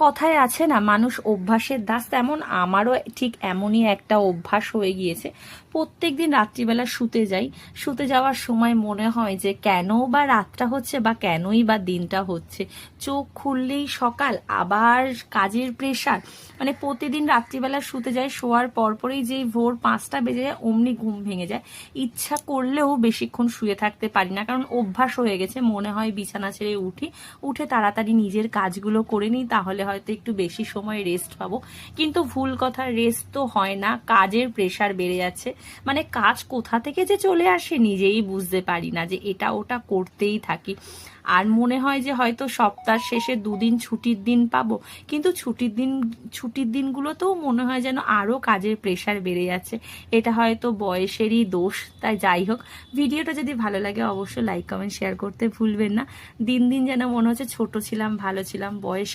কথায় আছে না, মানুষ অভ্যাসের দাস, তেমন আমারও ঠিক এমনই একটা অভ্যাস হয়ে গিয়েছে। প্রত্যেকদিন রাত্রিবেলা শুতে যাওয়ার সময় মনে হয় যে কেন বা রাতটা হচ্ছে বা কেনই বা দিনটা হচ্ছে। চোখ খুললেই সকাল, আবার কাজের প্রেশার, মানে প্রতিদিন রাত্রিবেলা শুতে যাই, শোয়ার পরপরই যেই ভোর 5টা বেজে যায় অমনি ঘুম ভেঙে যায়। ইচ্ছা করলেও বেশিক্ষণ শুয়ে থাকতে পারি না, কারণ অভ্যাস হয়ে গেছে। মনে হয় বিছানা ছেড়ে উঠে তাড়াতাড়ি নিজের কাজগুলো করে নিই, তাহলে হয়তো একটু বেশি সময় রেস্ট পাবো। কিন্তু ভুল কথা, রেস্ট তো হয় না, কাজের প্রেশার বেড়ে যাচ্ছে। মানে কাজ কোথা থেকে যে চলে আসে নিজেই বুঝতে পারি না, যে এটা ওটা করতেই থাকি। আর মনে হয় যে হয়তো সপ্তাহ শেষে 2 দিন ছুটির দিন পাবো, কিন্তু ছুটির দিনগুলোতেও মনে হয় যেন আরো কাজের প্রেশার বেড়ে যাচ্ছে। এটা হয়তো বয়সেরই দোষ। তাই যাই হোক, ভিডিওটা যদি ভালো লাগে অবশ্যই লাইক কমেন্ট শেয়ার করতে ভুলবেন না। দিন দিন যেন মনে হচ্ছে ছোট ছিলাম, ভালো ছিলাম, বয়স